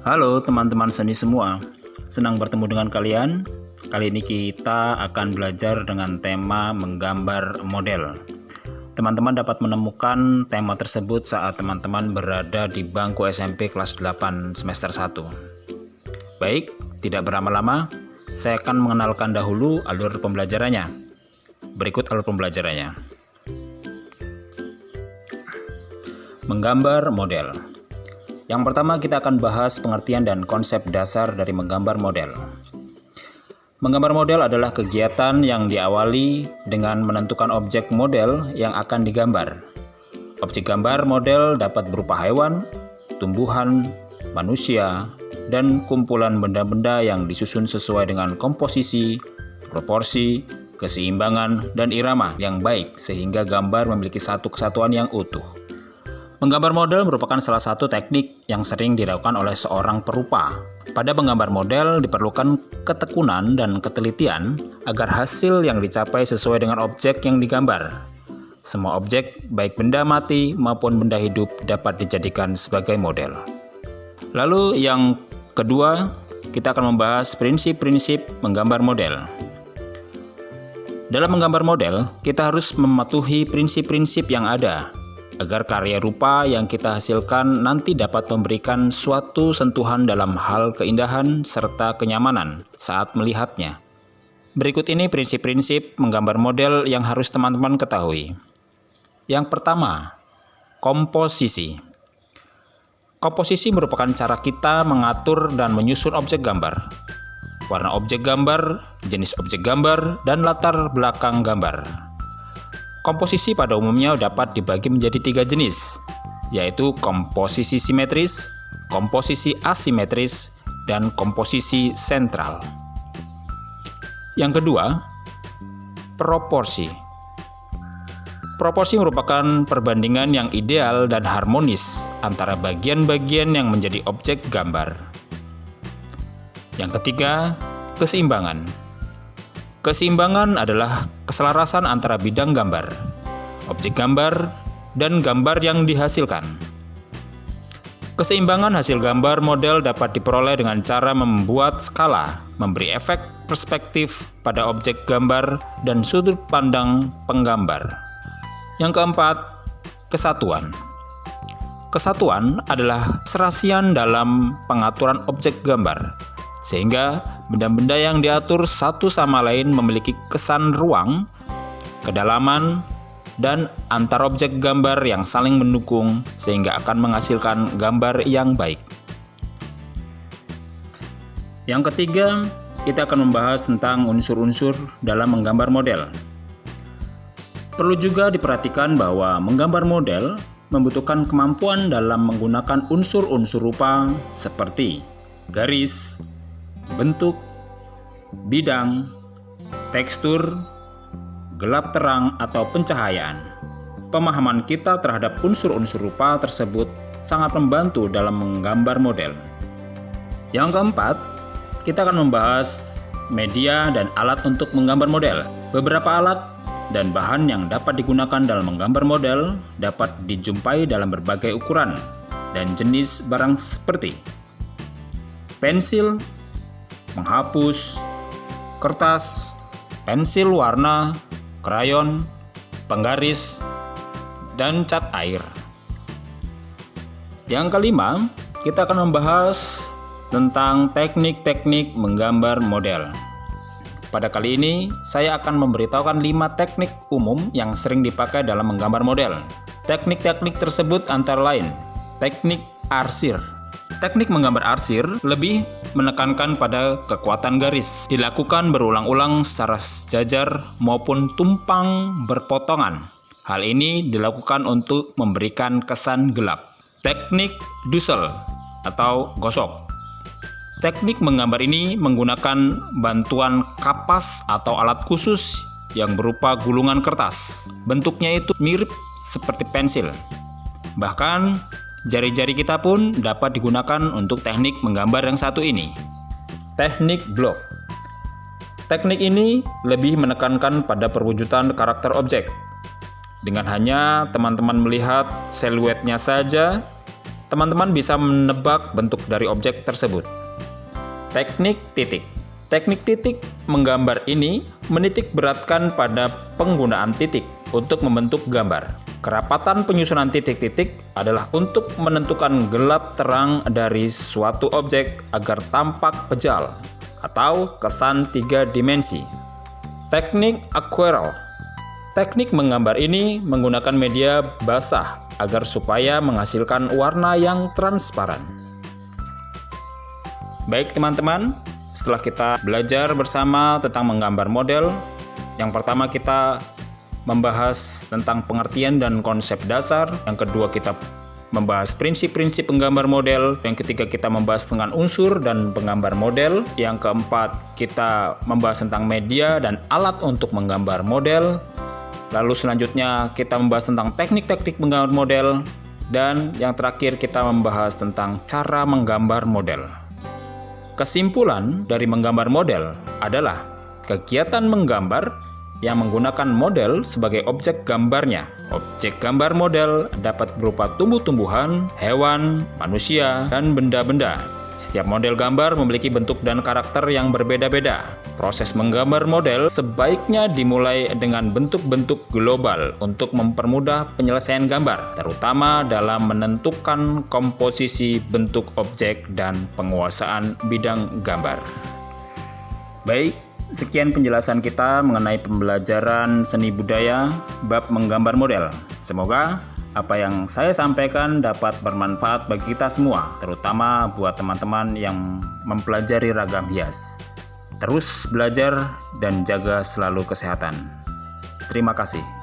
Halo teman-teman seni semua, senang bertemu dengan kalian. Kali ini kita akan belajar dengan tema menggambar model. Teman-teman dapat menemukan tema tersebut saat teman-teman berada di bangku SMP kelas 8 semester 1. Baik, tidak berlama-lama, saya akan mengenalkan dahulu alur pembelajarannya. Berikut alur pembelajarannya. Menggambar model. Yang pertama kita akan bahas pengertian dan konsep dasar dari menggambar model. Menggambar model adalah kegiatan yang diawali dengan menentukan objek model yang akan digambar. Objek gambar model dapat berupa hewan, tumbuhan, manusia, dan kumpulan benda-benda yang disusun sesuai dengan komposisi, proporsi, keseimbangan, dan irama yang baik sehingga gambar memiliki satu kesatuan yang utuh. Menggambar model merupakan salah satu teknik yang sering dilakukan oleh seorang perupa. Pada menggambar model diperlukan ketekunan dan ketelitian agar hasil yang dicapai sesuai dengan objek yang digambar. Semua objek, baik benda mati maupun benda hidup, dapat dijadikan sebagai model. Lalu yang kedua, kita akan membahas prinsip-prinsip menggambar model. Dalam menggambar model, kita harus mematuhi prinsip-prinsip yang ada agar karya rupa yang kita hasilkan nanti dapat memberikan suatu sentuhan dalam hal keindahan serta kenyamanan saat melihatnya. Berikut ini prinsip-prinsip menggambar model yang harus teman-teman ketahui. Yang pertama, komposisi. Komposisi merupakan cara kita mengatur dan menyusun objek gambar. Warna objek gambar, jenis objek gambar, dan latar belakang gambar. Komposisi pada umumnya dapat dibagi menjadi 3 jenis, yaitu komposisi simetris, komposisi asimetris, dan komposisi sentral. Yang kedua, proporsi. Proporsi merupakan perbandingan yang ideal dan harmonis antara bagian-bagian yang menjadi objek gambar. Yang ketiga, keseimbangan. Keseimbangan adalah keselarasan antara bidang gambar, objek gambar, dan gambar yang dihasilkan. Keseimbangan hasil gambar model dapat diperoleh dengan cara membuat skala, memberi efek perspektif pada objek gambar, dan sudut pandang penggambar. Yang keempat, kesatuan. Kesatuan adalah serasian dalam pengaturan objek gambar, sehingga benda-benda yang diatur satu sama lain memiliki kesan ruang, kedalaman, dan antar objek gambar yang saling mendukung sehingga akan menghasilkan gambar yang baik. Yang ketiga, kita akan membahas tentang unsur-unsur dalam menggambar model. Perlu juga diperhatikan bahwa menggambar model membutuhkan kemampuan dalam menggunakan unsur-unsur rupa seperti garis, bentuk, bidang, tekstur, gelap terang atau pencahayaan. Pemahaman kita terhadap unsur-unsur rupa tersebut sangat membantu dalam menggambar model. Yang keempat, kita akan membahas media dan alat untuk menggambar model. Beberapa alat dan bahan yang dapat digunakan dalam menggambar model dapat dijumpai dalam berbagai ukuran dan jenis barang seperti pensil, menghapus, kertas, pensil warna, krayon, penggaris, dan cat air. Yang kelima, kita akan membahas tentang teknik-teknik menggambar model. Pada kali ini, saya akan memberitahukan 5 teknik umum yang sering dipakai dalam menggambar model. Teknik-teknik tersebut antara lain, teknik arsir. Teknik menggambar arsir lebih menekankan pada kekuatan garis. Dilakukan berulang-ulang secara sejajar maupun tumpang berpotongan. Hal ini dilakukan untuk memberikan kesan gelap. Teknik dusel atau gosok. Teknik menggambar ini menggunakan bantuan kapas atau alat khusus yang berupa gulungan kertas. Bentuknya itu mirip seperti pensil. Bahkan jari-jari kita pun dapat digunakan untuk teknik menggambar yang satu ini. Teknik blok. Teknik ini lebih menekankan pada perwujudan karakter objek. Dengan hanya teman-teman melihat siluetnya saja, teman-teman bisa menebak bentuk dari objek tersebut. Teknik titik. Teknik titik menggambar ini menitik beratkan pada penggunaan titik untuk membentuk gambar. Kerapatan penyusunan titik-titik adalah untuk menentukan gelap terang dari suatu objek agar tampak pejal atau kesan 3 dimensi. Teknik aquarel. Teknik menggambar ini menggunakan media basah agar supaya menghasilkan warna yang transparan. Baik teman-teman, setelah kita belajar bersama tentang menggambar model, yang pertama kita membahas tentang pengertian dan konsep dasar, yang kedua kita membahas prinsip-prinsip penggambar model, yang ketiga kita membahas tentang unsur dan penggambar model, yang keempat kita membahas tentang media dan alat untuk menggambar model, lalu selanjutnya kita membahas tentang teknik-teknik menggambar model, dan yang terakhir kita membahas tentang cara menggambar model. Kesimpulan dari menggambar model adalah kegiatan menggambar yang menggunakan model sebagai objek gambarnya. Objek gambar model dapat berupa tumbuh-tumbuhan, hewan, manusia, dan benda-benda. Setiap model gambar memiliki bentuk dan karakter yang berbeda-beda. Proses menggambar model sebaiknya dimulai dengan bentuk-bentuk global untuk mempermudah penyelesaian gambar, terutama dalam menentukan komposisi bentuk objek dan penguasaan bidang gambar. Baik, sekian penjelasan kita mengenai pembelajaran seni budaya bab menggambar model. Semoga apa yang saya sampaikan dapat bermanfaat bagi kita semua, terutama buat teman-teman yang mempelajari ragam hias. Terus belajar dan jaga selalu kesehatan. Terima kasih.